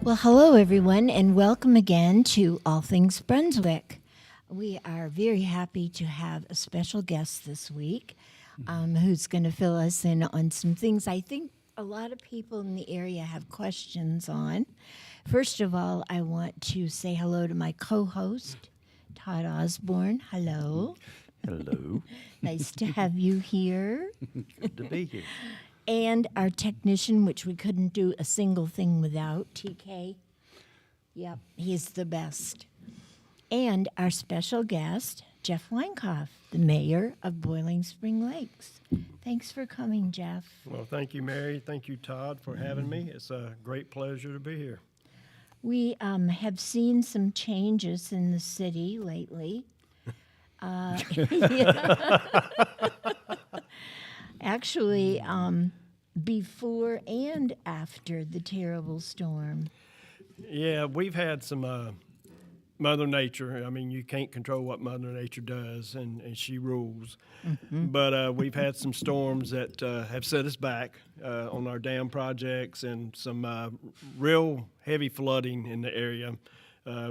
Well, hello, everyone, and welcome again to All Things Brunswick. We are very happy to have a special guest this week who's going to fill us in on some things I think a lot of people in the area have questions on. First of all, I want to say hello to my co-host, Todd Osborne. Hello. Hello. Nice to have you here. Good to be here. And our technician, which we couldn't do a single thing without, TK. Yep, he's the best. And our special guest, Jeff Winecoft, the mayor of Boiling Spring Lakes. Thanks for coming, Jeff. Well, thank you, Mary. Thank you, Todd, for having me. It's a great pleasure to be here. We have seen some changes in the city lately. Actually, before and after the terrible storm. Yeah, we've had some Mother Nature. I mean, you can't control what Mother Nature does, and she rules. Mm-hmm. But we've had some storms that have set us back on our dam projects and some real heavy flooding in the area.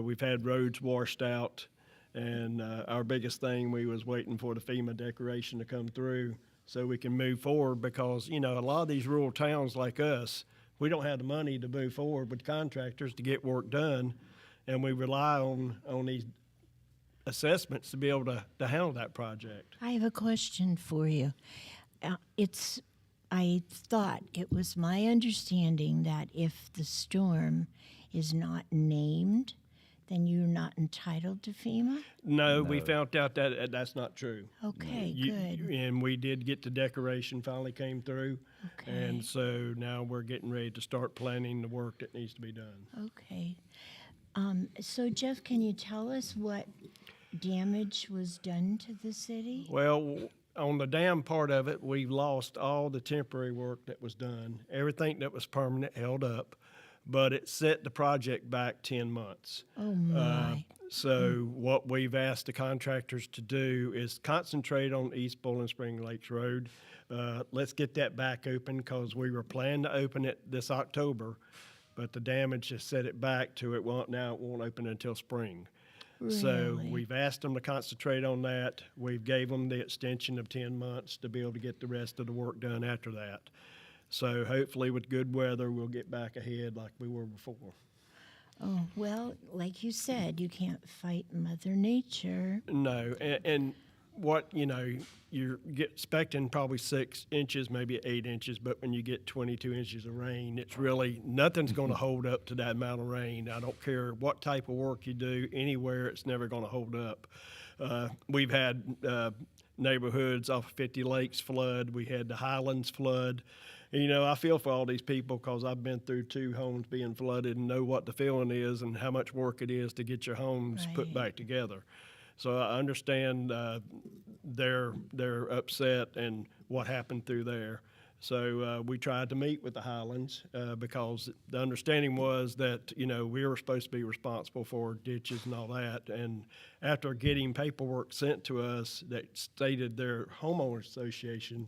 We've had roads washed out, and our biggest thing, we was waiting for the FEMA declaration to come through so we can move forward because, you know, a lot of these rural towns like us, we don't have the money to move forward with contractors to get work done, and we rely on these assessments to be able to handle that project. I have a question for you. I thought it was my understanding that if the storm is not named, then you're not entitled to FEMA? No, we found out that that's not true. Okay, good. And we did get the declaration finally came through. Okay. And so now we're getting ready to start planning the work that needs to be done. Okay. So, Jeff, can you tell us what damage was done to the city? Well, on the dam part of it, we've lost all the temporary work that was done. Everything that was permanent held up, but it set the project back 10 months. Oh, my. So what we've asked the contractors to do is concentrate on East Bowling Spring Lakes Road. Let's get that back open because we were planning to open it this October, but the damage has set it back to it won't open until spring. Really? So we've asked them to concentrate on that. We've gave them the extension of 10 months to be able to get the rest of the work done after that. So hopefully with good weather, we'll get back ahead like we were before. Oh, well, like you said, you can't fight Mother Nature. No, and what, you know, you're expecting probably 6 inches, maybe 8 inches, but when you get 22 inches of rain, it's really, nothing's going to hold up to that amount of rain. I don't care what type of work you do, anywhere, it's never going to hold up. We've had neighborhoods off of 50 Lakes flood. We had the Highlands flood. You know, I feel for all these people because I've been through 2 homes being flooded and know what the feeling is and how much work it is to get your homes put back together. So I understand they're upset and what happened through there. So we tried to meet with the Highlands because the understanding was that, you know, we were supposed to be responsible for ditches and all that. And after getting paperwork sent to us that stated their homeowners association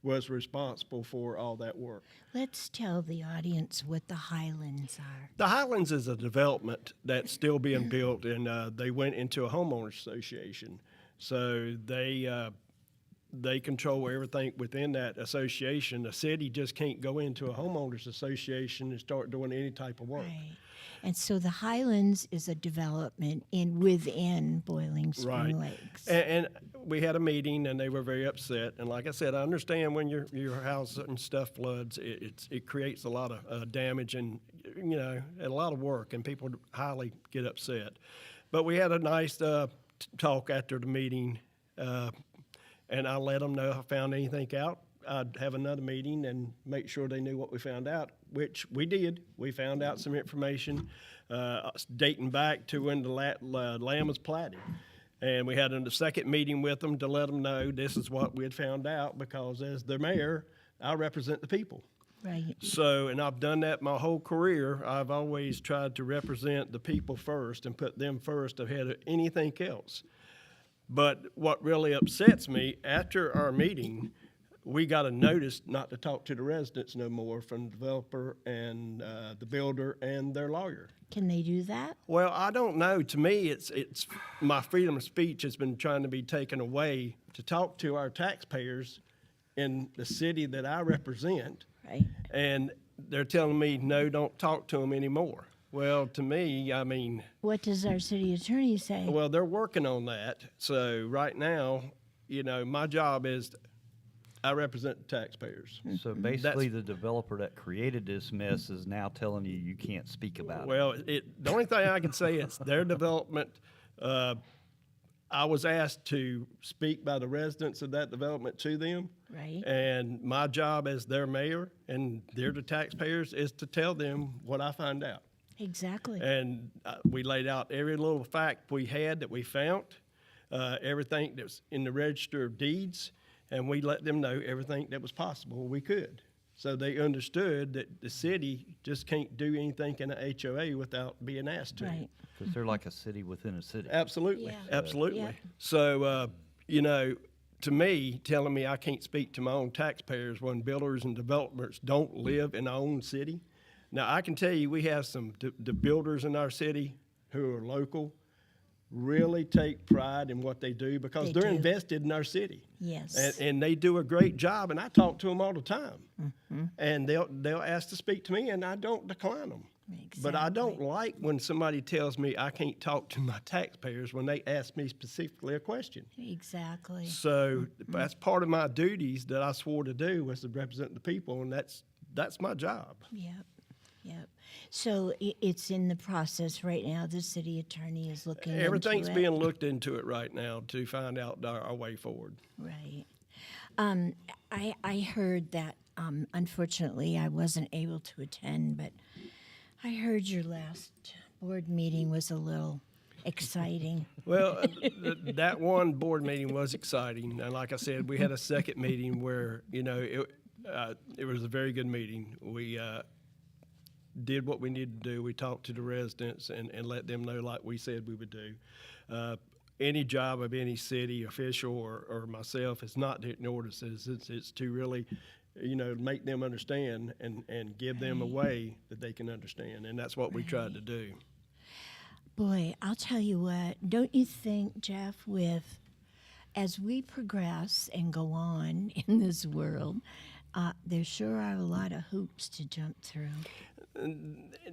was responsible for all that work. Let's tell the audience what the Highlands are. The Highlands is a development that's still being built, and they went into a homeowners association. So they control everything within that association. The city just can't go into a homeowners association and start doing any type of work. Right. And so the Highlands is a development within Boiling Spring Lakes. And we had a meeting, and they were very upset. And like I said, I understand when your house and stuff floods, it creates a lot of damage and, you know, a lot of work, and people highly get upset. But we had a nice talk after the meeting, and I let them know if I found anything out. I'd have another meeting and make sure they knew what we found out, which we did. We found out some information dating back to when the land was platted. And we had a second meeting with them to let them know this is what we had found out because as their mayor, I represent the people. Right. So, and I've done that my whole career. I've always tried to represent the people first and put them first ahead of anything else. But what really upsets me, after our meeting, we got a notice not to talk to the residents no more from the developer and the builder and their lawyer. Can they do that? Well, I don't know. To me, it's my freedom of speech has been trying to be taken away to talk to our taxpayers in the city that I represent, Right. and they're telling me, no, don't talk to them anymore. Well, to me, I mean, What does our city attorney say? well, they're working on that. So right now, you know, my job is I represent the taxpayers. So basically, the developer that created this mess is now telling you you can't speak about it. Well, the only thing I can say is their development. I was asked to speak by the residents of that development to them. Right. And my job as their mayor and they're the taxpayers is to tell them what I find out. Exactly. And we laid out every little fact we had that we found, everything that was in the register of deeds, and we let them know everything that was possible we could. So they understood that the city just can't do anything in an HOA without being asked to. Right. Because they're like a city within a city. Absolutely, Yeah. absolutely. Yeah. So, you know, to me, telling me I can't speak to my own taxpayers when builders and developers don't live in our own city. Now, I can tell you we have some, the builders in our city who are local really take pride in what they do because They they're do. invested in our city. Yes. And they do a great job, and I talk to them all the time. And they'll ask to speak to me, and I don't decline them. But I don't Exactly. like when somebody tells me I can't talk to my taxpayers when they ask me specifically a question. Exactly. So that's part of my duties that I swore to do was to represent the people, and that's my job. Yep. Yep. So it's in the process right now. The city attorney is looking Everything's into it. being looked into it right now to find out our way forward. Right. I heard that, unfortunately, I wasn't able to attend, but I heard your last board meeting was a little exciting. Well, that one board meeting was exciting, and like I said, we had a second meeting where it was a very good meeting. We did what we needed to do. We talked to the residents and let them know like we said we would do. Any job of any city official or myself is not to ignore the citizens. It's to really, make them understand and give them a way that they can understand. And that's what we tried to do. Boy, I'll tell you what, don't you think, Jeff, as we progress and go on in this world, there sure are a lot of hoops to jump through.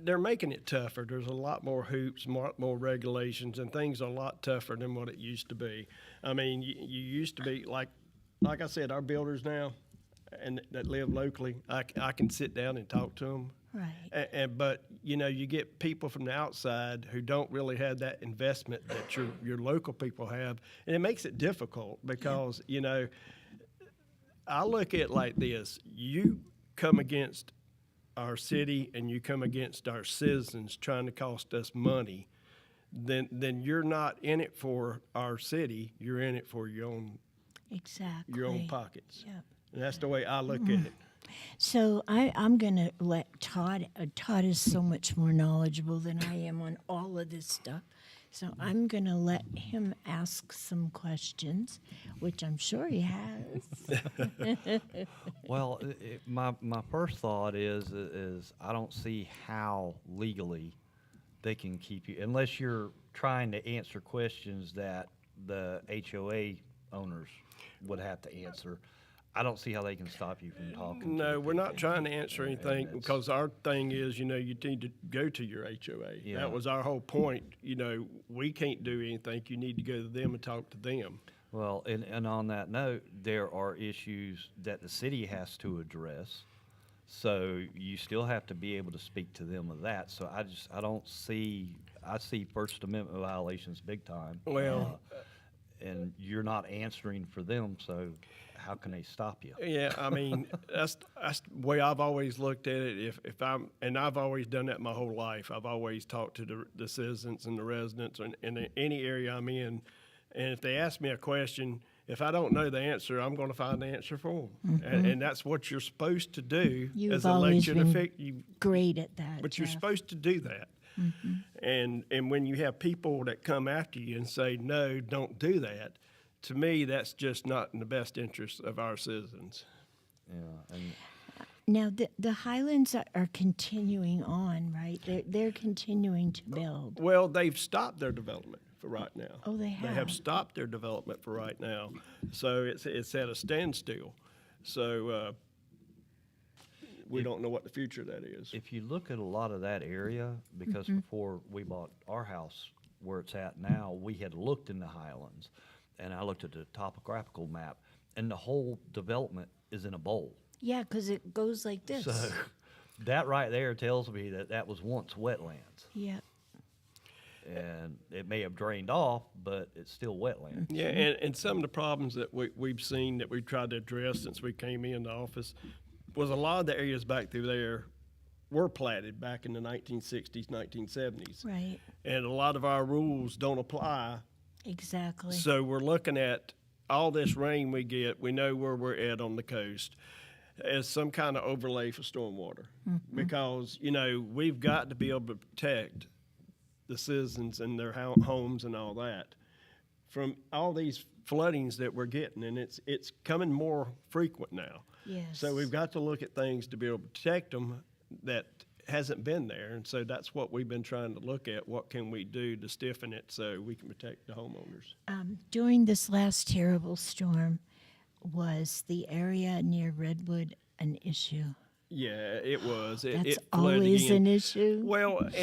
They're making it tougher. There's a lot more hoops, more regulations, and things are a lot tougher than what it used to be. I mean, you used to be, like I said, our builders now and that live locally, I can sit down and talk to them. Right. But, you get people from the outside who don't really have that investment that your local people have, and it makes it difficult because, I look at it like this. You come against our city and you come against our citizens trying to cost us money, then you're not in it for our city. You're in it for your own pockets. Yep. And that's the way I look at it. So I'm going to let Todd. Todd is so much more knowledgeable than I am on all of this stuff. So I'm going to let him ask some questions, which I'm sure he has. Well, my first thought is I don't see how legally they can keep you, unless you're trying to answer questions that the HOA owners would have to answer. I don't see how they can stop you from talking. No, to we're not people. trying to answer anything that's- because our thing is, you need to go to your HOA. Yeah. That was our whole point. We can't do anything. You need to go to them and talk to them. Well, and on that note, there are issues that the city has to address. So you still have to be able to speak to them of that. So I see First Amendment violations big time. Well, And you're not answering for them, so how can they stop you? yeah, I mean, that's the way I've always looked at it. And I've always done that my whole life. I've always talked to the citizens and the residents in any area I'm in. And if they ask me a question, if I don't know the answer, I'm going to find the answer for them. And that's what you're supposed to do You've as always elected been official. great at that. But you're Jeff. supposed to do that. And when you have people that come after you and say, no, don't do that, to me, that's just not in the best interest of our citizens. Yeah, and Now, the Highlands are continuing on, right? They're continuing to build. Well, they've stopped their development for right now. Oh, they They have? have stopped their development for right now. So it's at a standstill. So we don't know what the future of that is. if you look at a lot of that area, because before we bought our house where it's at now, we had looked in the Highlands, and I looked at the topographical map, and the whole development is in a bowl. Yeah, because it goes like this. So that right there tells me that that was once wetlands, Yeah. and it may have drained off, but it's still wetland. Yeah, and some of the problems that we've seen that we've tried to address since we came in the office was a lot of the areas back through there were platted back in the 1960s, 1970s. Right. And a lot of our rules don't apply. Exactly. So we're looking at all this rain we get, we know where we're at on the coast, as some kind of overlay for stormwater. Because, we've got to be able to protect the citizens and their homes and all that from all these floodings that we're getting, and it's coming more frequent now. Yes. So we've got to look at things to be able to protect them that hasn't been there, and so that's what we've been trying to look at. What can we do to stiffen it so we can protect the homeowners? During this last terrible storm, was the area near Redwood an issue? Yeah, it was. That's It flooded always again. an issue. Well, and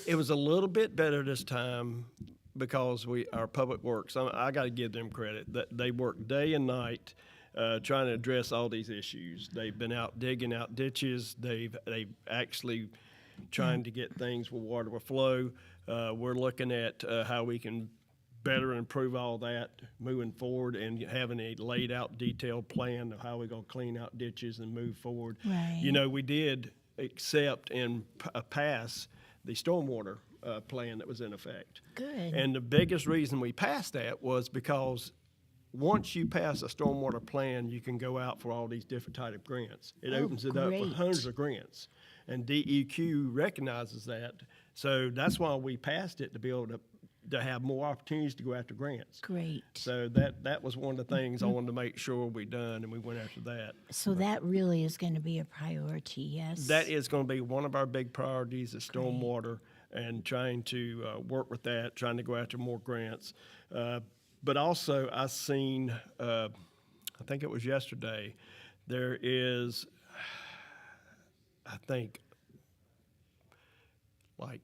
it was a little bit better this time because our public works. I got to give them credit that they work day and night trying to address all these issues. They've been out digging out ditches. They've actually trying to get things where water will flow. We're looking at how we can better improve all that moving forward and having a laid out detailed plan of how we're going to clean out ditches and move forward. Right. We did accept and pass the stormwater plan that was in effect. Good. And the biggest reason we passed that was because once you pass a stormwater plan, you can go out for all these different type of grants. It Oh, opens it up for great. hundreds of grants. And DEQ recognizes that. So that's why we passed it, to be able to have more opportunities to go after grants. Great. So that was one of the things I wanted to make sure we done, and we went after that. So that really is going to be a priority, yes? That is going to be one of our big priorities is stormwater and trying to work with that, trying to go after more grants. But also I seen, I think it was yesterday, there is, I think, like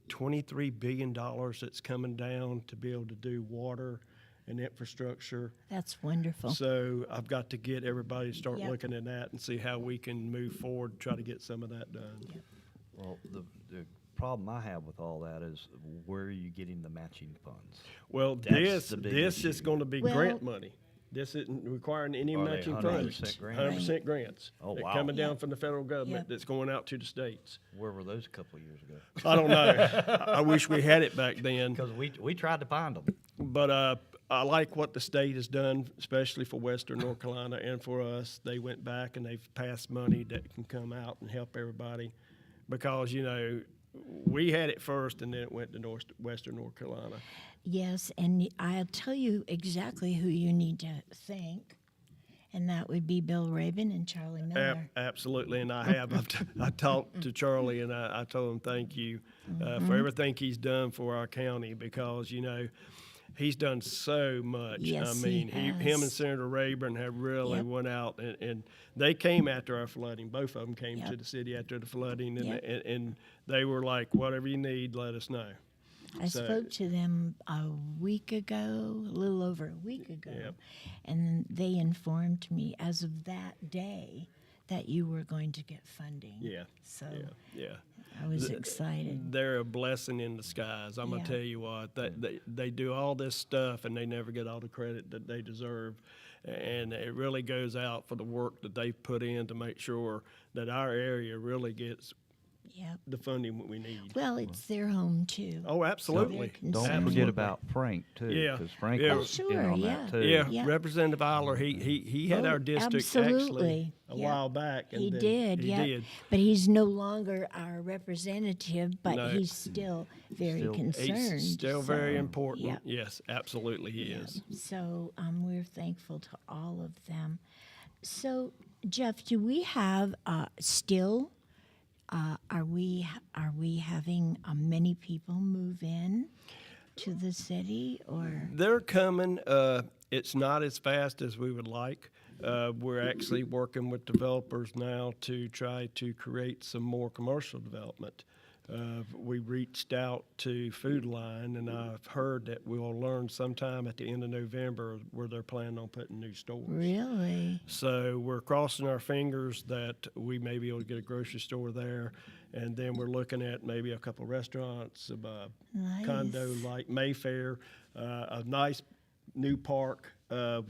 $23 billion that's coming down to be able to do water and infrastructure. That's wonderful. So I've got to get everybody to start Yep. looking at that and see how we can move forward, try to get some of that done. Well, the problem I have with all that is where are you getting the matching funds? Well, That's the big this issue. is going to be Well- grant money. This isn't requiring any Are they matching 100% funds. grants? 100% grants. Oh, They're wow. coming down Yep. from the federal government Yep. that's going out to the states. Where were those a couple of years ago? I don't know. I wish we had it back then. Because we tried to find them. But I like what the state has done, especially for Western North Carolina and for us. They went back and they've passed money that can come out and help everybody. Because, we had it first and then it went to Western North Carolina. Yes, and I'll tell you exactly who you need to thank, and that would be Bill Rabin and Charlie Miller. Absolutely, and I have. I talked to Charlie, and I told him thank you for everything he's done for our county, because he's done so much. Yes, I mean, he has. him and Senator Rayburn have really Yep. went out, and they came after our flooding. Both of them came to Yep. the city after the flooding, and, Yep. and they were like, whatever you need, let us know. I So- spoke to them a week ago, a little over a week ago, Yep. and they informed me as of that day that you were going to get funding. Yeah, So yeah. I was excited. They're a blessing in disguise. I'm Yeah. gonna tell you what. They do all this stuff and they never get all the credit that they deserve, and it really goes out for the work that they've put in to make sure that our area really gets Yep. the funding we need. Well, it's their home too. Oh, absolutely. They're Don't concerned. forget about Frank, too. Yeah. Because Frank Yeah. was Oh, in sure, on yeah. that, too. Yeah, Yeah. Representative Eiler, he had Oh, our district absolutely. actually a Yeah. while back. And He then did, he yeah. did. But he's no longer our representative, but No. he's still very Still- concerned. He's still very so, important. yeah. Yes, absolutely he Yeah. is. So we're thankful to all of them. So, Jeff, do we have still? Are we having many people move in to the city, or They're coming. It's not as fast as we would like. We're actually working with developers now to try to create some more commercial development. We reached out to Food Line, and I've heard that we'll learn sometime at the end of November where they're planning on putting new stores. really? So we're crossing our fingers that we may be able to get a grocery store there, and then we're looking at maybe a couple restaurants, Nice. condo like Mayfair, a nice new park.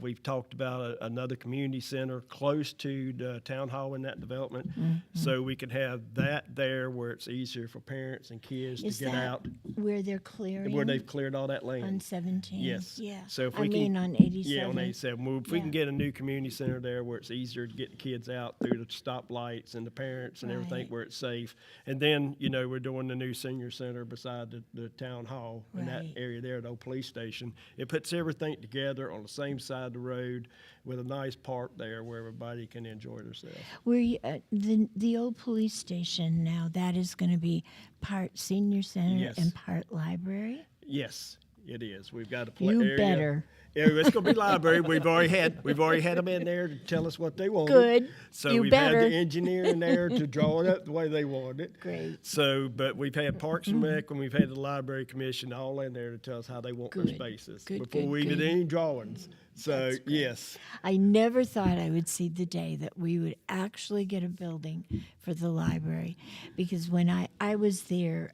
We've talked about another community center close to the town hall in that development, so we can have that there where it's easier for parents and kids Is to get that out. where they're clearing? Where they've cleared all that land. on 17. Yes. Yeah. So if I we can, mean on 87. Yeah, on 87. Well, if we can Yeah. get a new community center there where it's easier to get the kids out through the stoplights and the parents and everything, Right. where it's safe. And then, we're doing the new senior center beside the town hall in that Right. area there, the old police station. It puts everything together on the same side of the road with a nice park there where everybody can enjoy themselves. Where you, the old police station now, that is going to be part senior center Yes. and part library? Yes, it is. We've got a You area. better. Yeah, it's gonna be library. We've already had them in there to tell us what they wanted. Good. So You we've better. had the engineer in there to draw it up the way they wanted it. Great. So, but we've had Parks and Rec and we've had the Library Commission all in there to tell us how they want their Good. spaces Good, before good, we did good. any drawings. So That's great. yes, I never thought I would see the day that we would actually get a building for the library, because when I was their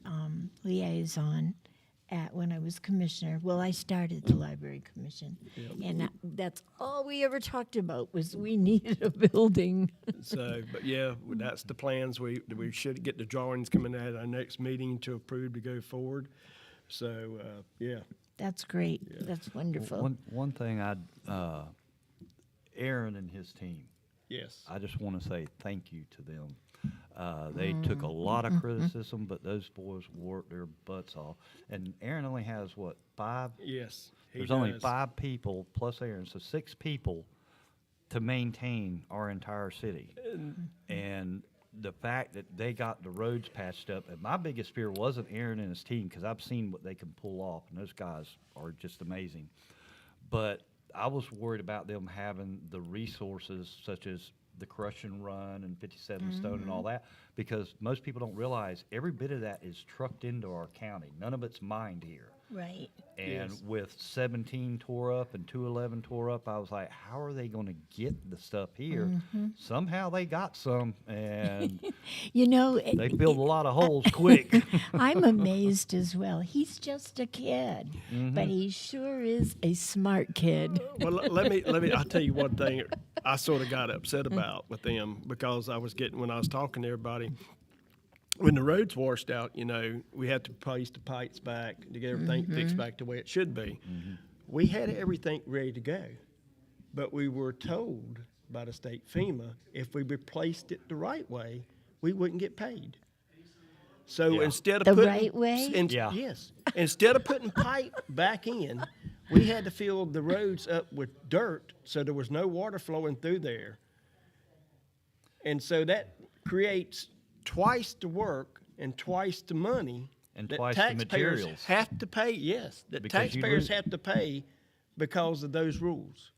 liaison when I was commissioner, well, I started the library commission, and that's all we ever talked about was we needed a building. so but yeah, that's the plans. We should get the drawings coming at our next meeting to approve to go forward. So yeah. That's great. That's wonderful. One thing Aaron and his team, Yes. I just want to say thank you to them. They took a lot of criticism, but those boys worked their butts off. And Aaron only has, 5? Yes. he There's only does. 5 people plus Aaron, so 6 people to maintain our entire city. And the fact that they got the roads patched up, and my biggest fear wasn't Aaron and his team, because I've seen what they can pull off, and those guys are just amazing. But I was worried about them having the resources such as the Crush and Run and 57 Stone and all that, because most people don't realize every bit of that is trucked into our county. None of it's mined here. Right. And Yes. with 17 tore up and 211 tore up, I was like, how are they going to get the stuff here? Somehow they got some, and You know, they filled a lot of holes quick. I'm amazed as well. He's just a kid, but he sure is a smart kid. Well, let me. I'll tell you one thing. I sort of got upset about with them because when I was talking to everybody, when the roads washed out, we had to place the pipes back to get everything fixed back the way it should be. We had everything ready to go, but we were told by the state FEMA if we replaced it the right way, we wouldn't get paid. So Yeah. instead of The putting right way? Yeah. yes, instead of putting pipe back in, we had to fill the roads up with dirt so there was no water flowing through there. And so that creates twice the work and twice the money And that twice the taxpayers materials. have to pay. Yes, that Because you taxpayers lose- have to pay because of those rules.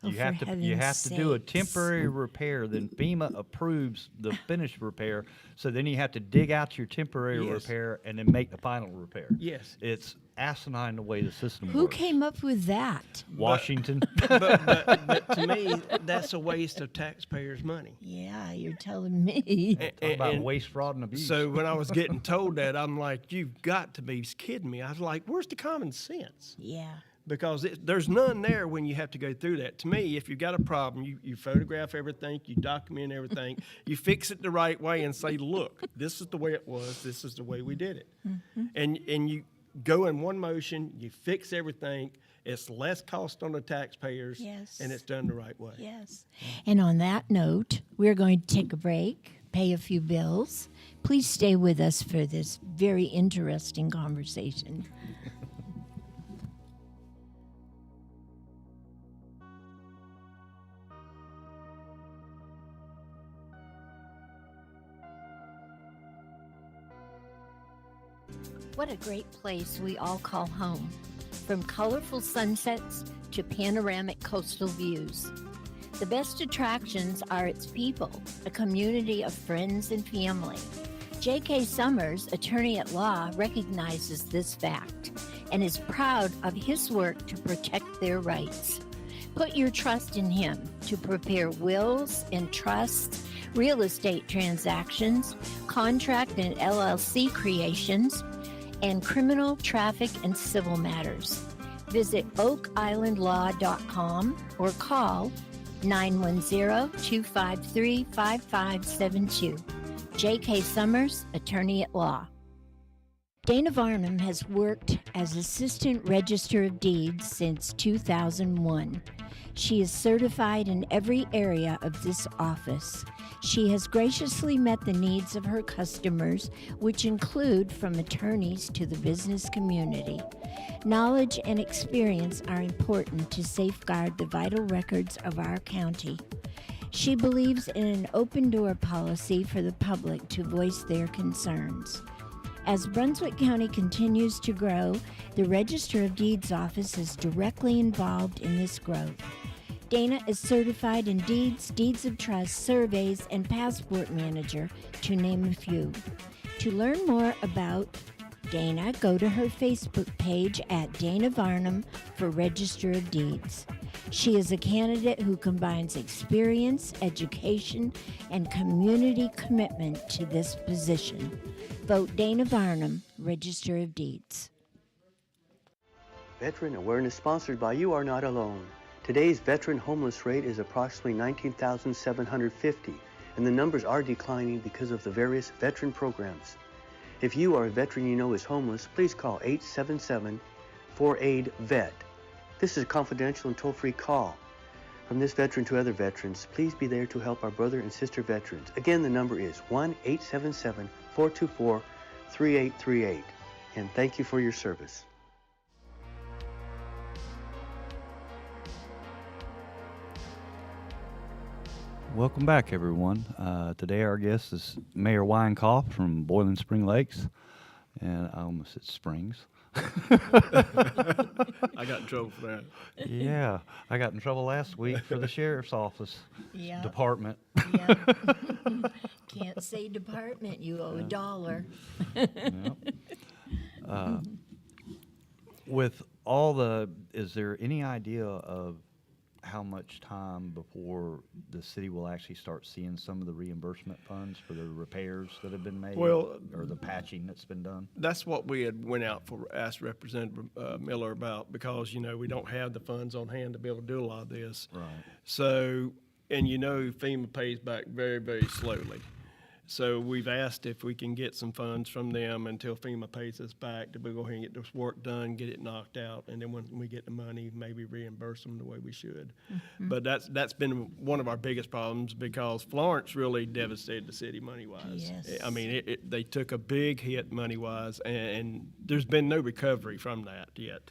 Oh, You for have to heaven's do a sakes. temporary repair, then FEMA approves the finished repair. So then you have to dig out your temporary Yes. repair and then make the final repair. Yes. It's asinine the way the system Who works. came up with that? Washington. But to me, that's a waste of taxpayers' money. Yeah, you're telling me. Talk about And- waste, fraud, and abuse. So when I was getting told that, I'm like, you've got to be kidding me. I was like, where's the common sense? Yeah. Because there's none there when you have to go through that. To me, if you've got a problem, you photograph everything, you document everything, you fix it the right way and say, look, this is the way it was, this is the way we did it. And you go in one motion, you fix everything, it's less cost on the taxpayers, Yes. and it's done the right way. Yes. And on that note, we're going to take a break, pay a few bills. Please stay with us for this very interesting conversation. What a great place we all call home, from colorful sunsets to panoramic coastal views. The best attractions are its people, a community of friends and family. J.K. Summers, attorney at law, recognizes this fact and is proud of his work to protect their rights. Put your trust in him to prepare wills and trusts, real estate transactions, contract and LLC creations, and criminal, traffic, and civil matters. Visit oakislandlaw.com or call 910-253-5572. J.K. Summers, attorney at law. Dana Varnum has worked as Assistant Register of Deeds since 2001. She is certified in every area of this office. She has graciously met the needs of her customers, which include from attorneys to the business community. Knowledge and experience are important to safeguard the vital records of our county. She believes in an open door policy for the public to voice their concerns. As Brunswick County continues to grow, the Register of Deeds office is directly involved in this growth. Dana is certified in deeds, deeds of trust, surveys, and passport manager, to name a few. To learn more about Dana, go to her Facebook page at Dana Varnum for Register of Deeds. She is a candidate who combines experience, education, and community commitment to this position. Vote Dana Varnum, Register of Deeds. Veteran Awareness sponsored by You Are Not Alone. Today's veteran homeless rate is approximately 19,750, and the numbers are declining because of the various veteran programs. If you or a veteran you know is homeless, please call 877-4AID-VET. This is a confidential and toll-free call. From this veteran to other veterans, please be there to help our brother and sister veterans. Again, the number is 1-877-424-3838. And thank you for your service. Welcome back, everyone. Today our guest is Mayor Winecoft from Boiling Spring Lakes, and I almost said Springs. I got in trouble for that. Yeah, I got in trouble last week for the sheriff's office department. Yeah. Can't say department, you owe $1. With all the, is there any idea of how much time before the city will actually start seeing some of the reimbursement funds for the repairs that have been made, Well, or the patching that's been done? That's what we had went out for, asked Representative Miller about, because, we don't have the funds on hand to be able to do a lot of this. Right. So, and FEMA pays back very, very slowly. So we've asked if we can get some funds from them until FEMA pays us back to go ahead and get this work done, get it knocked out, and then when we get the money, maybe reimburse them the way we should. Mm-hmm. But that's been one of our biggest problems, because Florence really devastated the city money-wise. Yes. I mean, they took a big hit money-wise, and there's been no recovery from that yet.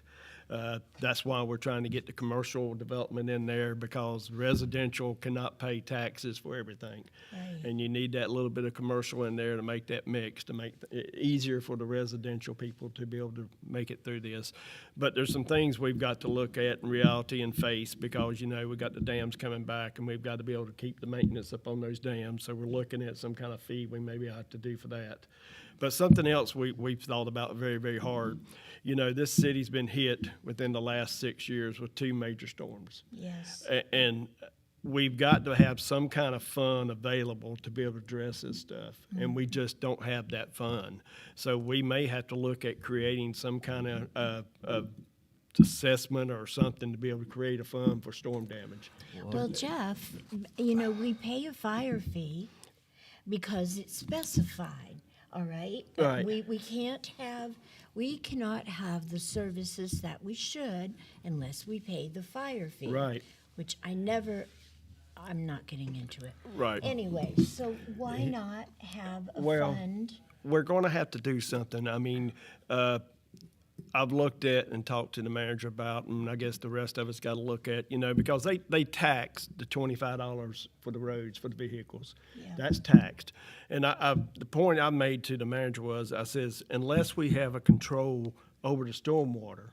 That's why we're trying to get the commercial development in there, because residential cannot pay taxes for everything. Right. And you need that little bit of commercial in there to make that mix, to make it easier for the residential people to be able to make it through this. But there's some things we've got to look at in reality and face, because, we've got the dams coming back, and we've got to be able to keep the maintenance up on those dams. So we're looking at some kind of fee we maybe have to do for that. But something else we've thought about very, very hard. This city's been hit within the last 6 years with 2 major storms. Yes. And we've got to have some kind of fund available to be able to address this stuff. Mm-hmm. And we just don't have that fund. So we may have to look at creating some kind of assessment or something to be able to create a fund for storm damage. Well, Jeff, we pay a fire fee because it's specified. All right. Right. We cannot have the services that we should unless we pay the fire fee. Right. Which I'm not getting into it. Right. Anyway, so why not have a fund? We're going to have to do something. I mean, I've looked at and talked to the manager about, and I guess the rest of us got to look at, because they tax the $25 for the roads, for the vehicles. Yeah. That's taxed. And the point I made to the manager was, I says, unless we have a control over the stormwater,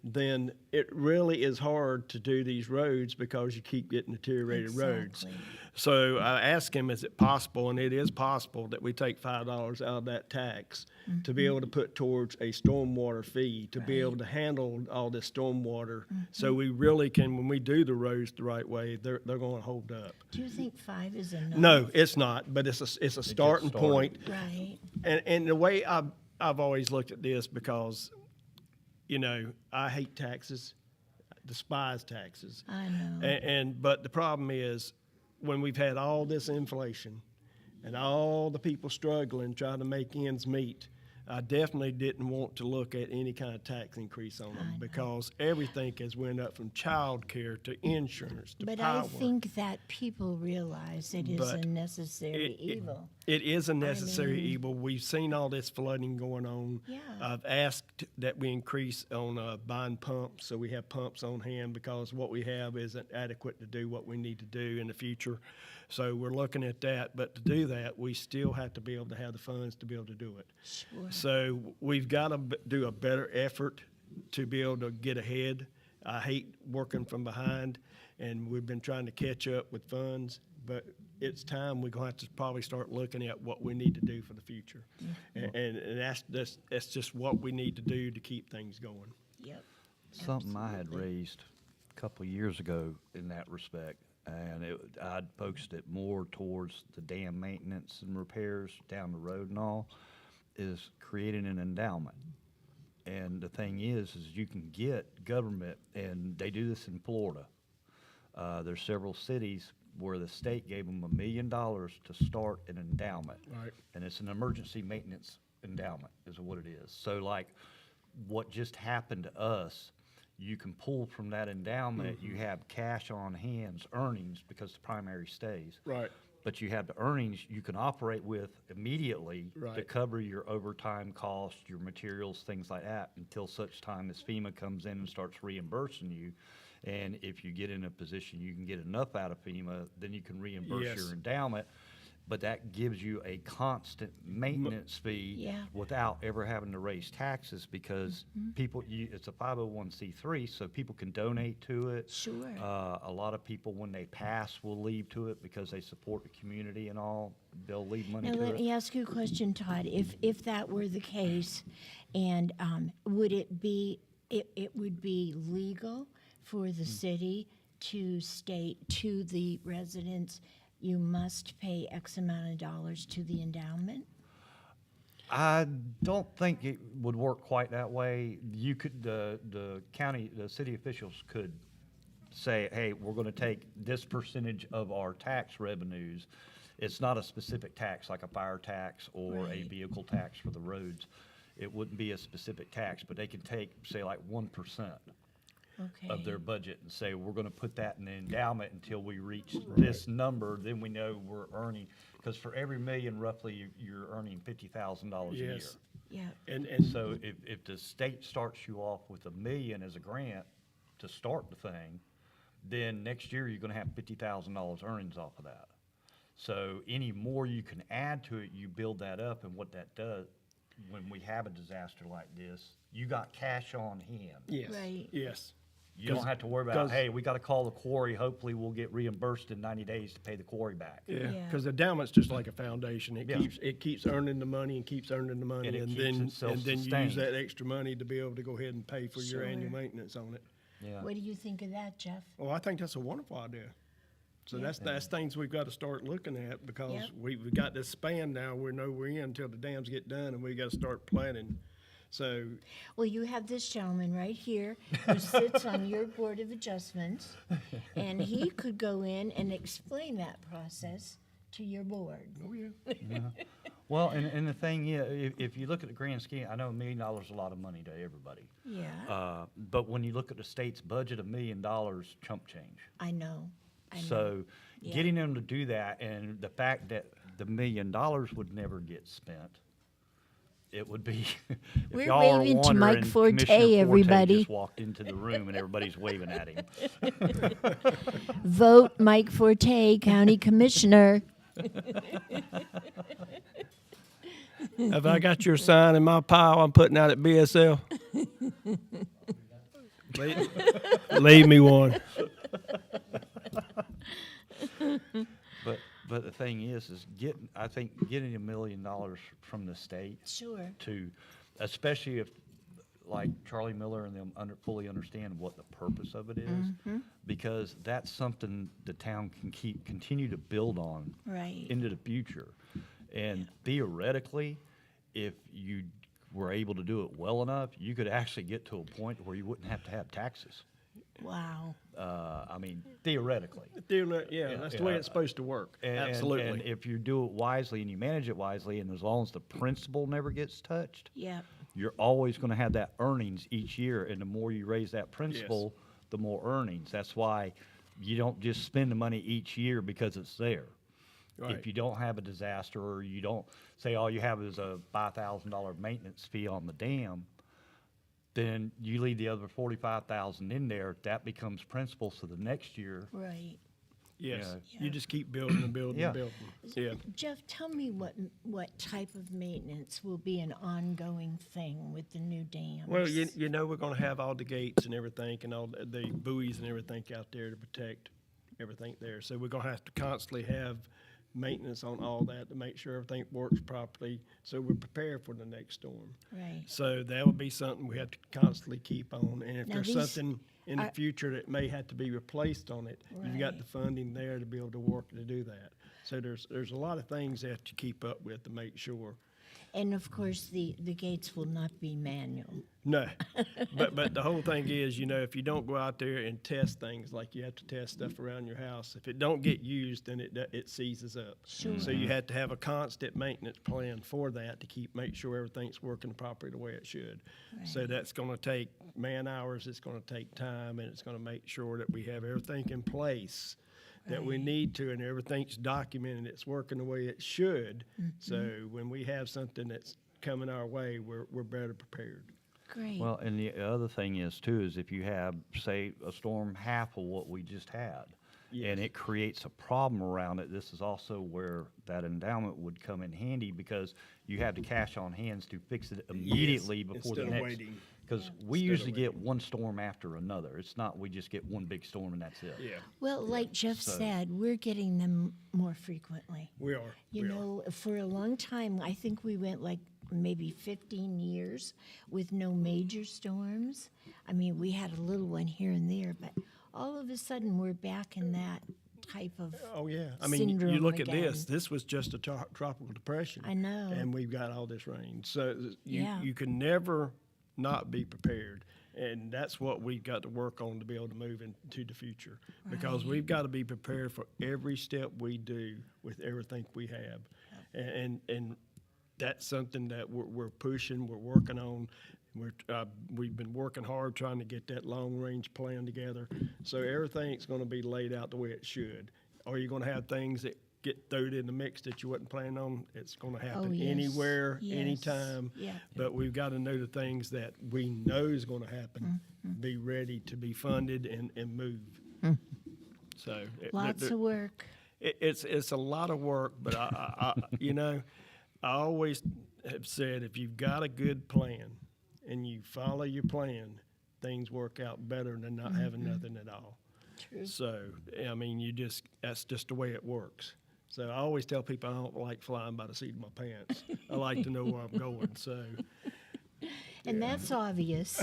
then it really is hard to do these roads because you keep getting deteriorated roads. Exactly. So I asked him, is it possible, and it is possible, that we take $5 out of that tax to be able to put towards a stormwater fee, to be able to handle all this stormwater, so we really can, when we do the roads the right way, they're going to hold up. Do you think 5 is enough? No, it's not, but it's a starting started. point. Right. And the way I've always looked at this, because, I hate taxes, despise taxes. I know. But the problem is, when we've had all this inflation and all the people struggling, trying to make ends meet, I definitely didn't want to look at any kind of tax increase on them, because everything has went up, from child care to insurance to But power. I think that people realize it is a But necessary evil. It is a necessary mean- evil. We've seen all this flooding going on. Yeah. I've asked that we increase on buying pumps, so we have pumps on hand, because what we have isn't adequate to do what we need to do in the future. So we're looking at that. But to do that, we still have to be able to have the funds to be able to do it. Sure. So we've got to do a better effort to be able to get ahead. I hate working from behind, and we've been trying to catch up with funds, but it's time we're going to have to probably start looking at what we need to do for the future. And that's just what we need to do to keep things going. Yep. Something I had Absolutely. raised a couple of years ago in that respect, and I'd focused it more towards the dam maintenance and repairs down the road and all, is creating an endowment. And the thing is you can get government, and they do this in Florida. There's several cities where the state gave them $1 million to start an endowment. Right. And it's an emergency maintenance endowment is what it is. So like what just happened to us, you can pull from that endowment, you have cash on hands, earnings, because the primary stays. Right. But you have the earnings you can operate with immediately to Right. cover your overtime costs, your materials, things like that, until such time as FEMA comes in and starts reimbursing you. And if you get in a position you can get enough out of FEMA, then you can reimburse Yes. your endowment. But that gives you a constant maintenance fee Yeah. without ever having to raise taxes, because people, it's a 501c3, so people can donate to it. Sure. A lot of people, when they pass, will leave to it because they support the community and all. They'll leave money Now, to let it. me ask you a question, Todd. If that were the case, and would it be, it would be legal for the city to state to the residents, you must pay X amount of dollars to the endowment? I don't think it would work quite that way. You could, the city officials could say, hey, we're going to take this percentage of our tax revenues. It's not a specific tax like a fire tax or a Right. vehicle tax for the roads. It wouldn't be a specific tax, but they can take, say, like 1% Okay. of their budget and say, we're going to put that in the endowment until we reach this number, then we know we're earning, because for every million, roughly, you're earning $50,000 a year. Yes. Yeah. And So if the state starts you off with $1 million as a grant to start the thing, then next year you're going to have $50,000 earnings off of that. So any more you can add to it, you build that up, and what that does, when we have a disaster like this, you got cash on hand. yes. Right. Yes. You don't have to worry about, 'cause- hey, we got to call the quarry, hopefully we'll get reimbursed in 90 days to pay the quarry back. Yeah, Yeah. because the endowment's just like a foundation. It Yeah. keeps earning the money and keeps earning the money, And it and keeps then itself you use sustained. that extra money to be able to go ahead and pay for your annual Sure. maintenance on it. Yeah. What do you think of that, Jeff? Oh, I think that's a wonderful idea. So Yeah. that's things we've got to start looking at, because Yep. we've got this span now. We know we're in until the dams get done, and we got to start planning. So Well, you have this gentleman right here who sits on your Board of Adjustments, and he could go in and explain that process to your board. oh yeah, Well, and the thing is, if you look at the grand scheme, I know $1 million is a lot of money to everybody. Yeah, But when you look at the state's budget, $1 million chump change. I know. I know. So Yeah. getting them to do that, and the fact that the $1 million would never get spent, it would be, if We're y'all are waving to Mike wondering, Forte, Commissioner Forte everybody. just walked into the room and everybody's waving at him. Vote Mike Forte, County Commissioner. Have I got your sign in my pile I'm putting out at BSL? Leave me one. But the thing is I think getting $1 million from the state Sure. to, especially if, like Charlie Miller and them fully understand what the purpose of it is, because that's something the town can continue to build on Right. into the future. And theoretically, if you were able to do it well enough, you could actually get to a point where you wouldn't have to have taxes. Wow. I mean, theoretically. Yeah, that's the way it's supposed to work. Absolutely. And if you do it wisely and you manage it wisely, and as long as the principal never gets touched, Yep. you're always going to have that earnings each year. And the more you raise that principal, the more earnings. That's why you don't just spend the money each year because it's there. Right. If you don't have a disaster, or you don't say all you have is a $5,000 maintenance fee on the dam, then you leave the other $45,000 in there. That becomes principal. So the next year, Right. Yes. Yeah. You just keep building and building and Yeah. building. Yeah. Jeff, tell me what type of maintenance will be an ongoing thing with the new dams? Well, you know we're going to have all the gates and everything and all the buoys and everything out there to protect everything there. So we're going to have to constantly have maintenance on all that to make sure everything works properly, so we're prepared for the next storm. Right. So that would be something we have to constantly keep on. And if Now there's these something in the future that may have to be replaced on it, you've got Right. the funding there to be able to work to do that. So there's a lot of things that you keep up with to make sure. And of course, the gates will not be manual. No, but the whole thing is, you know, if you don't go out there and test things, like you have to test stuff around your house, if it don't get used, then it seizes up. Sure. So you have to have a constant maintenance plan for that to make sure everything's working properly the way it should. So that's going to take man hours, it's going to take time, and it's going to make sure that we have everything in place that we Right. need to, and everything's documented, it's working the way it should. So when we have something that's coming our way, we're better prepared. Great. well, and the other thing is too, is if you have, say, a storm half of what we just had, and it creates a problem around it, this is also where that endowment would come in handy, because you have the cash on hands to fix it immediately before the instead of next. waiting. Because we usually get one storm after another. It's not we just get one big storm and that's it. Yeah, Well, like Jeff said, we're getting them more frequently. we are. You we know, for a long time, I think we went like maybe 15 years with no major storms. I mean, we had a little one here and there, but all of a sudden we're back in that type of Oh, yeah. I mean, you syndrome look at again. this was just a tropical depression. I know. And we've got all this rain. So Yeah. you can never not be prepared. And that's what we've got to work on to be able to move into the future. Because we've got to be prepared for every step we do with everything we have. And that's something that we're pushing, we're working on. We've been working hard trying to get that long-range plan together. So everything's going to be laid out the way it should. Are you going to have things that get thrown in the mix that you wasn't planning on? It's going to happen yes. anywhere, Yes. anytime. Yeah. But we've got to know the things that we know is going to happen, be ready to be funded and move. So Lots of work. it's a lot of work, but I you know, I always have said if you've got a good plan and you follow your plan, things work out better than not having nothing at all. True. So I mean, that's just the way it works. So I always tell people I don't like flying by the seat of my pants. I like to know where I'm going. So, And that's obvious.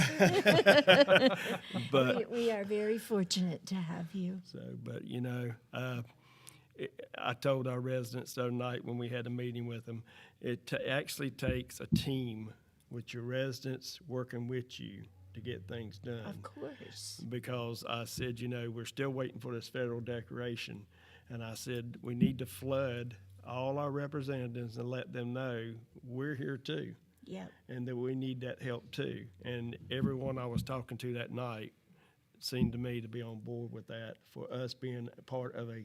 but we are very fortunate to have you. But you know, I told our residents the other night when we had a meeting with them, it actually takes a team with your residents working with you to get things done. Of course. Because I said, you know, we're still waiting for this federal declaration, and I said we need to flood all our representatives and let them know we're here too. Yep. And that we need that help too. And everyone I was talking to that night seemed to me to be on board with that, for us being a part of a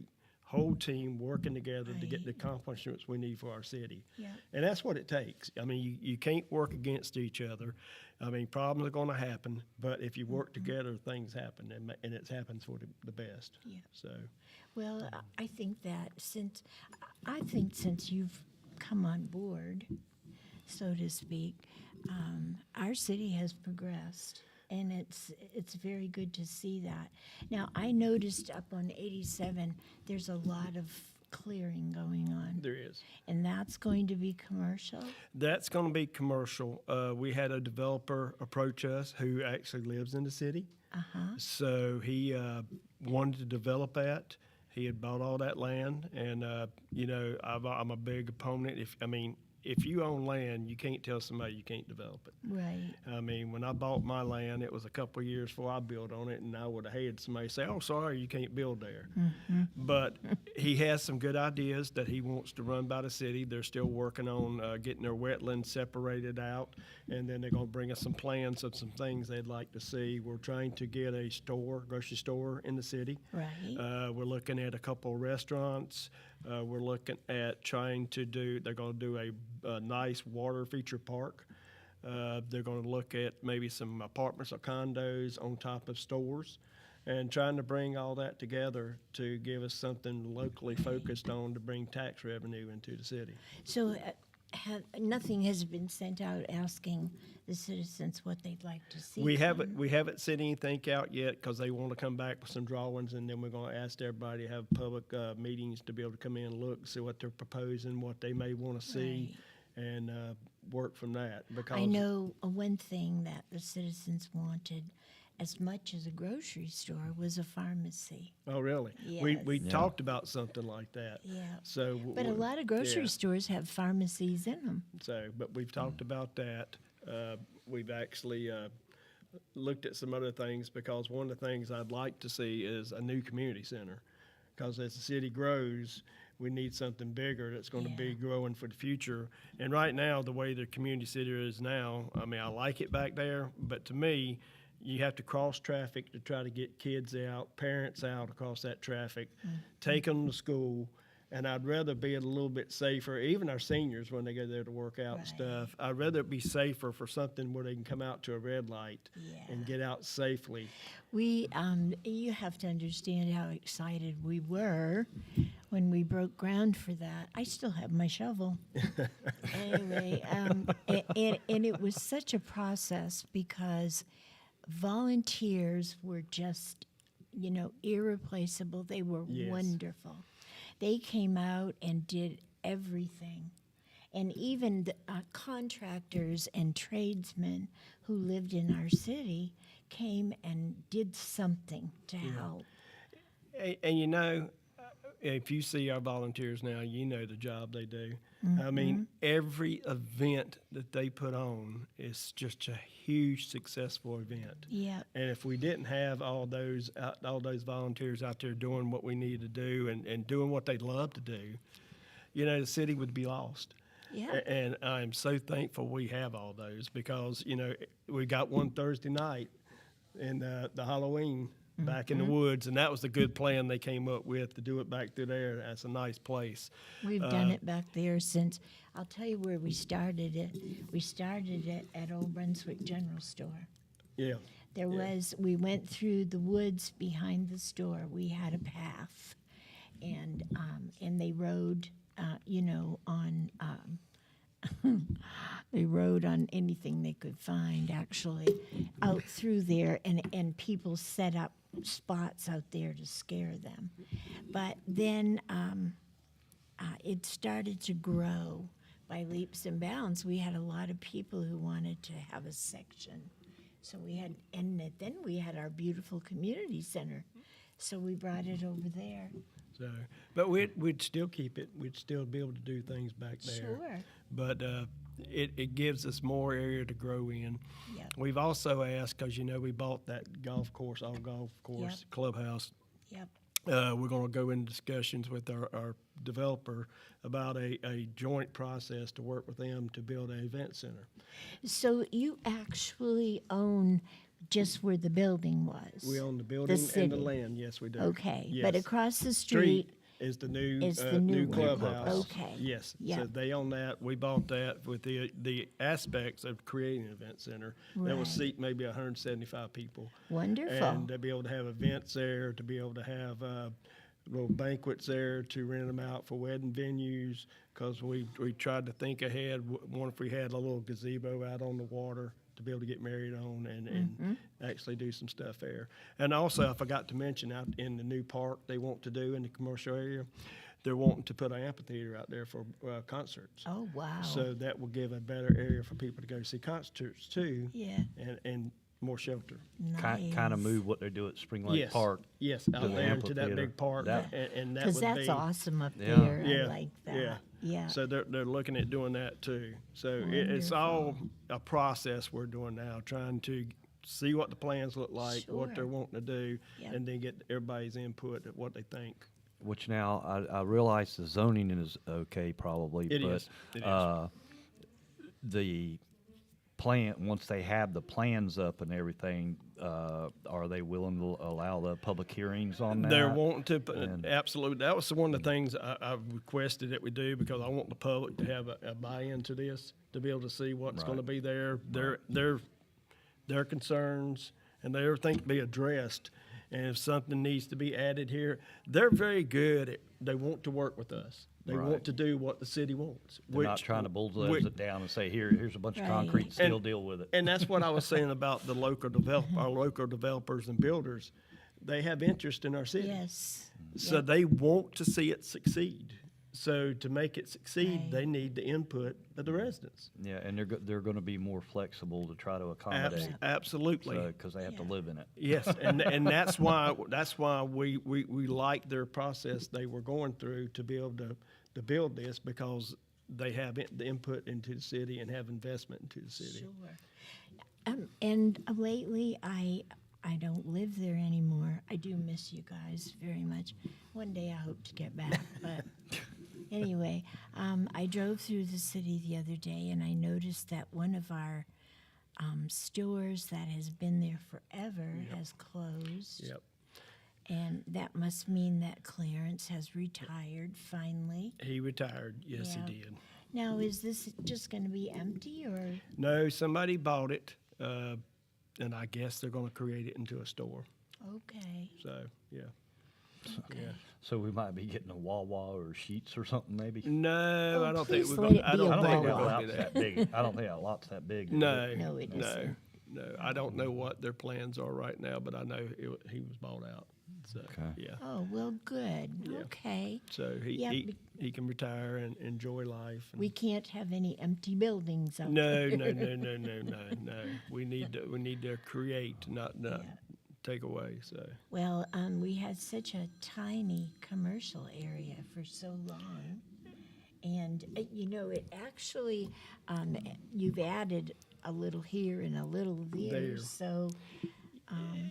whole team working together to get Right. the accomplishments we need for our city. Yeah. And that's what it takes. I mean, you can't work against each other. I mean, problems are going to happen, but if you work together, things happen, and it happens for the best. Yeah. So, Well, I think that since you've come on board, so to speak, our city has progressed, and it's very good to see that. Now, I noticed up on 87, there's a lot of clearing going on, there is. and that's going to be commercial. That's going to be commercial. We had a developer approach us who actually lives in the city. So he wanted to develop that. He had bought all that land, and I'm a big opponent. If you own land, you can't tell somebody you can't develop it. Right. I mean, when I bought my land, it was a couple of years before I built on it, and I would have had somebody say, "Oh, sorry, you can't build there." But he has some good ideas that he wants to run by the city. They're still working on getting their wetlands separated out, and then they're going to bring us some plans of some things they'd like to see. We're trying to get a grocery store in the city. Right. We're looking at a couple of restaurants. We're looking at they're going to do a nice water feature park. They're going to look at maybe some apartments or condos on top of stores, and trying to bring all that together to give us something locally focused on to bring tax revenue into the city. So nothing has been sent out asking the citizens what they'd like to see. We haven't sent anything out yet because they want to come back with some drawings, and then we're going to ask everybody to have public meetings to be able to come in and look, see what they're proposing, what they may want to see, and work from that. Because I know one thing that the citizens wanted as much as a grocery store was a pharmacy. Oh, really? Yes. We talked about something like that. Yeah. So, But a lot of grocery yeah. stores have pharmacies in them. So, but we've talked about that. We've actually looked at some other things, because one of the things I'd like to see is a new community center. Because as the city grows, we need something bigger that's going to be Yeah. growing for the future. And right now, the way the community center is now, I mean, I like it back there, but to me, you have to cross traffic to try to get kids out, parents out across that traffic, take them to school. And I'd rather be a little bit safer, even our seniors when they go there to work out and Right. stuff. I'd rather it be safer for something where they can come out to a red light and get out safely. You have to understand how excited we were when we broke ground for that. I still have my shovel. Anyway, and it was such a process because volunteers were just, irreplaceable. They were Yes. wonderful. They came out and did everything. And even the contractors and tradesmen who lived in our city came and did something to help. And if you see our volunteers now, you know the job they do. Mm-hmm. I mean, every event that they put on is just a huge successful event. Yeah. And if we didn't have all those volunteers out there doing what we need to do and doing what they love to do, the city would be lost. Yeah. And I'm so thankful we have all those, because we got one Thursday night in the Halloween back in the woods, and that was the good plan they came up with, to do it back through there. That's a nice place. We've done it back there since, I'll tell you where we started it. We started it at Old Brunswick General Store. Yeah. We went through the woods behind the store. We had a path, and they rode, on. They rode on anything they could find, actually, out through there, and people set up spots out there to scare them. But then it started to grow by leaps and bounds. We had a lot of people who wanted to have a section. So then we had our beautiful community center. So we brought it over there. So, but we'd still keep it. We'd still be able to do things back there. Sure. But it gives us more area to grow in. Yep. We've also asked, because we bought that golf course Yep. clubhouse. Yep. We're going to go into discussions with our developer about a joint process to work with them to build an event center. So you actually own just where the building was? We own the building and the city. land. Yes, we do. Okay, Yes. but across the street is the new Is the new one. clubhouse. Okay. Yes. Yeah. So they own that. We bought that with the aspects of creating an event center that will Right. seat maybe 175 people. Wonderful. And to be able to have events there, to be able to have little banquets there, to rent them out for wedding venues, because we tried to think ahead. What if we had a little gazebo out on the water to be able to get married on and actually do some stuff there. And also, I forgot to mention, out in the new park they want to do in the commercial area, they're wanting to put an amphitheater out there for concerts. Oh, wow. So that will give a better area for people to go see concerts too. Yeah. And more shelter. Nice. Kind of move what they do at Spring Lake Yes, Park. yes, to out the there into that amphitheater. big park, That- and that Because would that's be awesome up Yeah. there. Yeah, I like that. yeah. Yeah. So they're looking at doing that too. So it's all a process we're doing now, trying to see what the plans look like, what they're Sure. wanting to do, Yep. and then get everybody's input at what they think. Which now I realize the zoning is okay probably, It but is. It is. The plan, once they have the plans up and everything, are they willing to allow the public hearings on that? They're wanting to, And- absolutely. That was one of the things I've requested that we do, because I want the public to have a buy-in to this, to be able to see what's going to be there, their concerns, and everything to be addressed. And if something needs to be added here, they're very good. They want to work with us. They Right. want to do what the city wants. They're not trying to bulldoze it down and say, here's a bunch of Right. concrete, still deal with it. And that's what I was saying about the our local developers and builders. They have interest in our city. Yes. So they want to see it succeed. So to make it succeed, Right. they need the input of the residents. Yeah, and they're going to be more flexible to try to accommodate, Absolutely. because they have to live in it. Yes, and that's why we like their process they were going through to be able to build this, because they have the input into the city and have investment into the city. Sure. And lately, I don't live there anymore. I do miss you guys very much. One day I hope to get back, but anyway, I drove through the city the other day, and I noticed that one of our stores that has been there forever has closed. Yep. And that must mean that Clarence has retired finally. He retired. Yes, Yeah. he did. Now, is this just going to be empty, or? No, somebody bought it, and I guess they're going to create it into a store. Okay. So, yeah. Yeah. So we might be getting a Wawa or Sheets or something maybe. No, Oh, I don't think please we're let going. it I be don't a think we're Wawa. going to do that. Big. I don't think that lot's that big. is it? No, No, it isn't. no. I don't know what their plans are right now, but I know he was bought out. So, Okay. yeah. Oh, well, good. Yeah. Okay. So Yeah, he can retire and enjoy life. And We can't have any empty buildings up no, there. no. We need to create, not take away. So Well, we had such a tiny commercial area for so long. And, it actually, you've added a little here and a little there. There. So,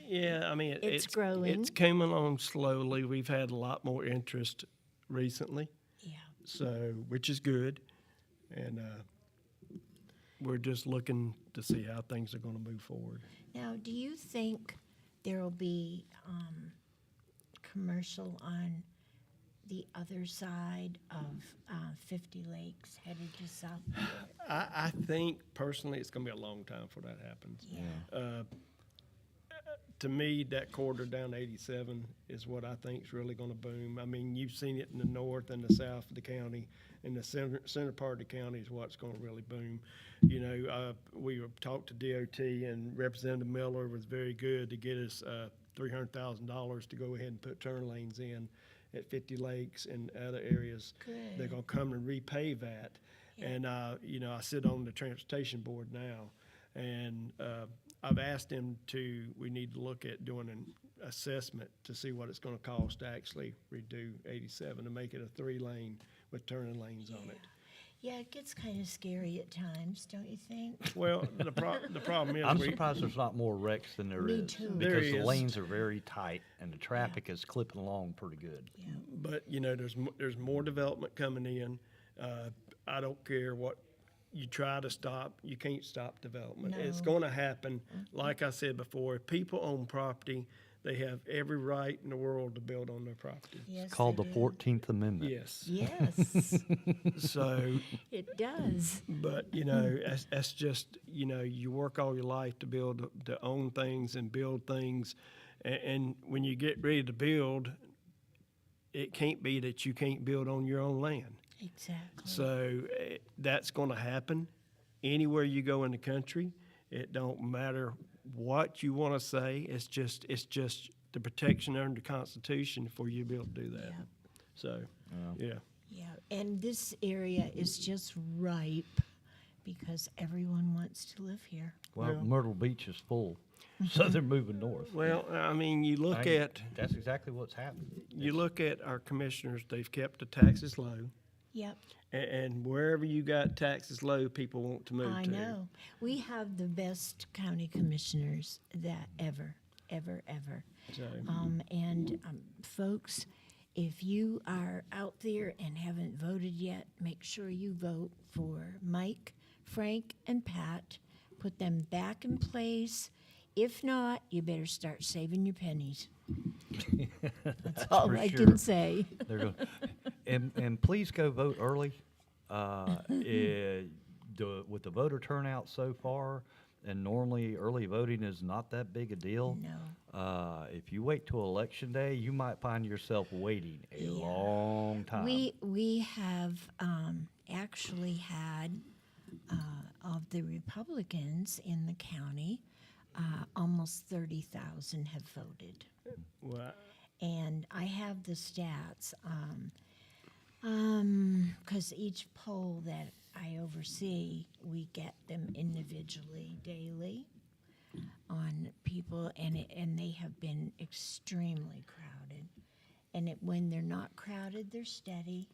yeah, I mean It's growing. It's came along slowly. We've had a lot more interest recently. yeah. So, which is good, and we're just looking to see how things are going to move forward. Now, do you think there will be commercial on the other side of 50 Lakes headed to South Florida? I think personally it's going to be a long time before that happens. Yeah. To me, that corridor down 87 is what I think is really going to boom. I mean, you've seen it in the north and the south of the county, and the center part of the county is what's going to really boom. We talked to DOT, and Representative Miller was very good to get us $300,000 to go ahead and put turn lanes in at 50 Lakes and other areas. Good. They're going to come and repave that. Yeah. And, I sit on the transportation board now, and I've asked him we need to look at doing an assessment to see what it's going to cost to actually redo 87 and make it a 3-lane with turning lanes on it. Yeah, it gets kind of scary at times, don't you think? Well, the problem is I'm surprised there's not more wrecks than there Me is. too. There Because the is. lanes are very tight and the traffic is clipping along pretty good. Yeah. but there's more development coming in. I don't care what you try to stop, you can't stop development. It's No. going to happen. Like I said before, if people own property, they have every right in the world to build on their property. Yes, It's called they the do. 14th Amendment. Yes. Yes, So, it does. but that's just you work all your life to own things and build things, and when you get ready to build, it can't be that you can't build on your own land. Exactly. So that's going to happen anywhere you go in the country. It don't matter what you want to say. It's just the protection under the Constitution for you to be able to do that. Yeah. So, yeah. Yeah, and this area is just ripe because everyone wants to live here. Well, Well- Myrtle Beach is full, so they're moving north. Well, I mean, you look at That's exactly what's happening. our commissioners. They've kept the taxes low, Yep, and wherever you got taxes low, people want to move I to. know. We have the best county commissioners that ever. So, And folks, if you are out there and haven't voted yet, make sure you vote for Mike, Frank, and Pat. Put them back in place. If not, you better start saving your pennies. That's all for I sure. can say. They're going, and please go vote early. With the voter turnout so far, and normally early voting is not that big a deal. No. If you wait till election day, you might find yourself waiting a long time. We have actually had of the Republicans in the county, almost 30,000 have voted. well, And I have the stats, because each poll that I oversee, we get them individually daily on people, and they have been extremely crowded. And when they're not crowded, they're steady.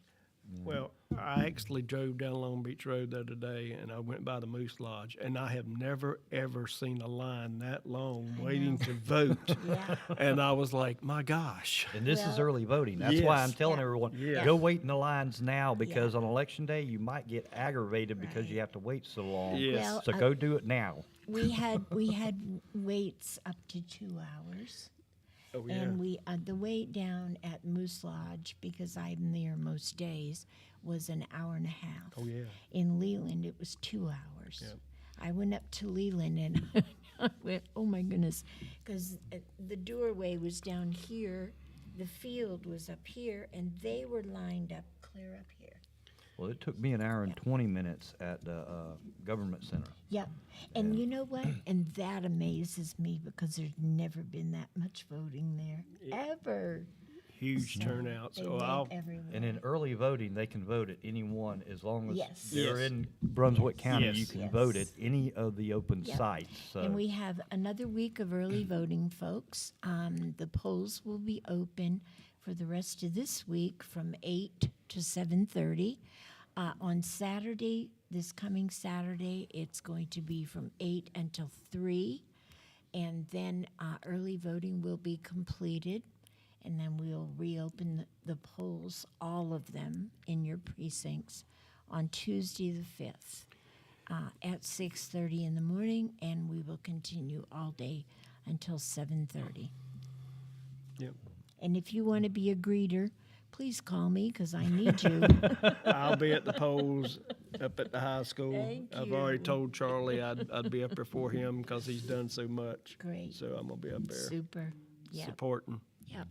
Well, I actually drove down Long Beach Road the other day, and I went by the Moose Lodge, and I have never, ever seen a line that long waiting to vote. Yeah. And I was like, my gosh. And this is Well, early voting. That's why I'm Yes. telling Yeah. everyone, Yeah. go wait in the lines now, because on election day, you might get aggravated because Right. you have to wait so long. Yes. Well, So go do it now. We had waits up to 2 hours. Oh, yeah. And the wait down at Moose Lodge, because I'm there most days, was an hour and a half. Oh, yeah. In Leland, it was 2 hours. Yep. I went up to Leland and I went, oh my goodness, because the doorway was down here, the field was up here, and they were lined up clear up here. Well, it took me an hour and 20 minutes at the government center. Yep. And you know what? And that amazes me because there's never been that much voting there, ever. Huge turnout. They So went I'll, everywhere. And in early voting, they can vote at any one as long as Yes. they're Yes. in Brunswick County. Yes. You can Yes. vote at any of the open Yep. sites. So. And we have another week of early voting, folks. The polls will be open for the rest of this week from 8 to 7:30. On Saturday, this coming Saturday, it's going to be from 8 until 3. And then early voting will be completed. And then we'll reopen the polls, all of them, in your precincts on Tuesday the 5th. At 6:30 in the morning, and we will continue all day until 7:30. yep. And if you want to be a greeter, please call me because I need you. I'll be at the polls up at the high school. Thank I've already you. told Charlie I'd be up there for him because he's done so much. Great. So I'm going to be up there Super. Yep. supporting. Yep.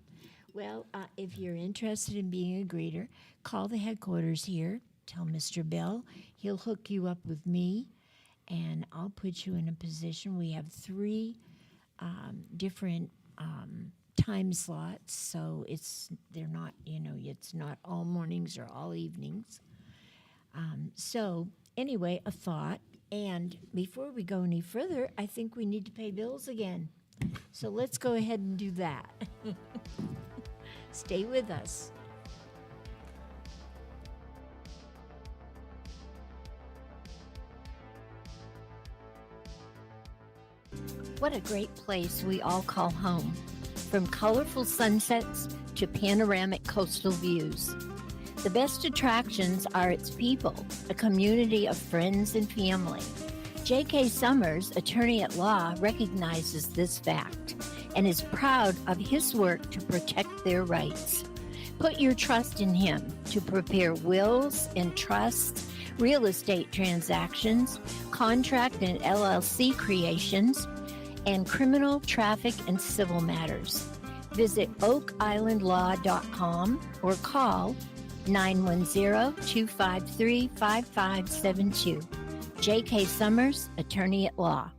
Well, if you're interested in being a greeter, call the headquarters here. Tell Mr. Bell. He'll hook you up with me, and I'll put you in a position. We have 3 different time slots, so they're not, it's not all mornings or all evenings. So anyway, a thought. And before we go any further, I think we need to pay bills again. So let's go ahead and do that. Stay with us. What a great place we all call home. From colorful sunsets to panoramic coastal views. The best attractions are its people, a community of friends and family. J.K. Summers, attorney at law, recognizes this fact. and is proud of his work to protect their rights. Put your trust in him to prepare wills and trusts, real estate transactions, contract and LLC creations, and criminal, traffic, and civil matters. Visit oakislandlaw.com or call 910-253-5572. J.K. Summers, Attorney at Law.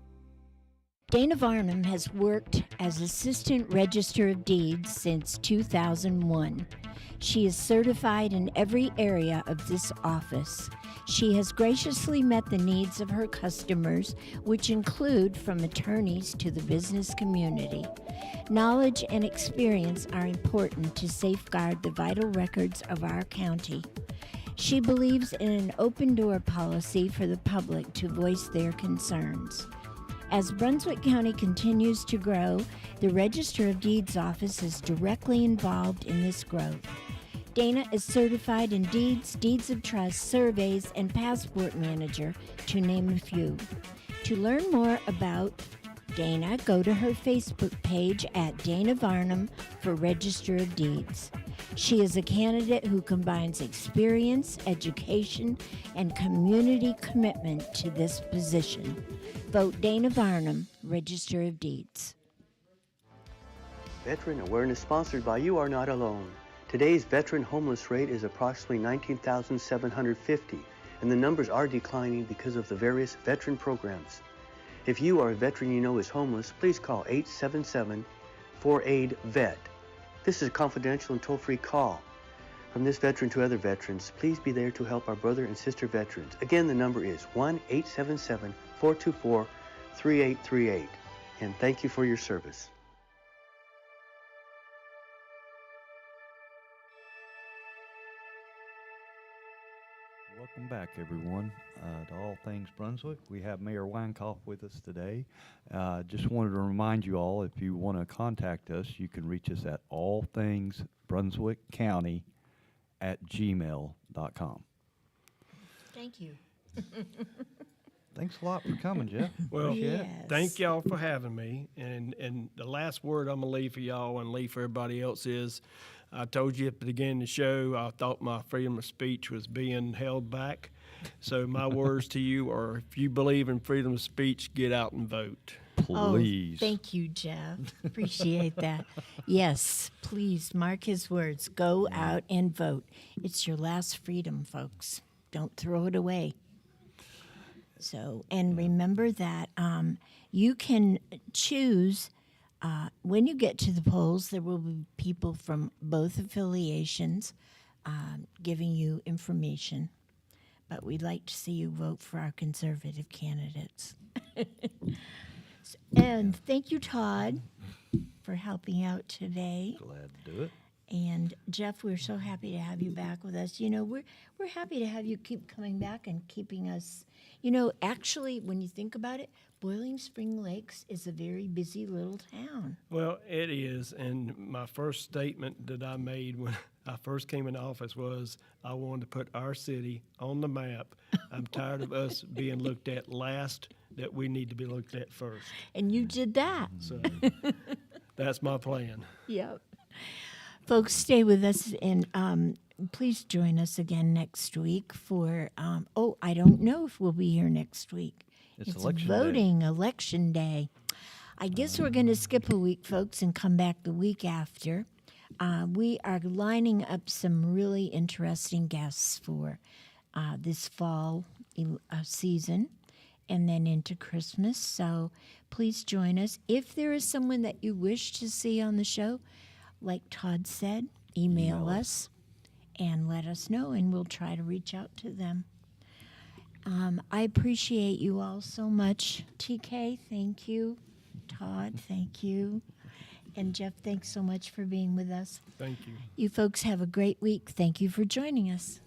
Dana Varnum has worked as Assistant Register of Deeds since 2001. She is certified in every area of this office. She has graciously met the needs of her customers, which include from attorneys to the business community. Knowledge and experience are important to safeguard the vital records of our county. She believes in an open door policy for the public to voice their concerns. As Brunswick County continues to grow, the Register of Deeds office is directly involved in this growth. Dana is certified in deeds, deeds of trust, surveys, and passport manager, to name a few. To learn more about Dana, go to her Facebook page at Dana Varnum for Register of Deeds. She is a candidate who combines experience, education, and community commitment to this position. Vote Dana Varnum, Register of Deeds. Veteran Awareness sponsored by You Are Not Alone. Today's veteran homeless rate is approximately 19,750, and the numbers are declining because of the various veteran programs. If you or a veteran you know is homeless, please call 877-4AID-VET. This is a confidential and toll-free call. From this veteran to other veterans, please be there to help our brother and sister veterans. Again, the number is 1-877-424-3838. And thank you for your service. Welcome back, everyone, to All Things Brunswick. We have Mayor Winecoft with us today. Just wanted to remind you all, if you want to contact us, you can reach us at allthingsbrunswickcounty@gmail.com. Thank you. Thanks a lot for coming, Jeff. Well, Yes. thank y'all for having me. And the last word I'm going to leave for y'all and leave for everybody else is, I told you at the beginning of the show, I thought my freedom of speech was being held back. So my words to you are, if you believe in freedom of speech, get out and vote. Please. Oh, thank you, Jeff. Appreciate that. Yes, please mark his words. Go out and vote. It's your last freedom, folks. Don't throw it away. So, and remember that you can choose. When you get to the polls, there will be people from both affiliations giving you information. But we'd like to see you vote for our conservative candidates. And thank you, Todd, for helping out today. Glad to do it. And Jeff, we're so happy to have you back with us. You know, we're happy to have you keep coming back and keeping us. You know, actually, when you think about it, Boiling Spring Lakes is a very busy little town. Well, it is. And my first statement that I made when I first came into office was I wanted to put our city on the map. I'm tired of us being looked at last, that we need to be looked at first. And you did that. So that's my plan. Yep. Folks, stay with us and please join us again next week for, I don't know if we'll be here next week. It's election day. Election day. I guess we're going to skip a week, folks, and come back the week after. We are lining up some really interesting guests for this fall season and then into Christmas. So please join us. If there is someone that you wish to see on the show, like Todd said, email us and let us know, and we'll try to reach out to them. I appreciate you all so much. TK, thank you. Todd, thank you. And Jeff, thanks so much for being with us. Thank you. You folks have a great week. Thank you for joining us.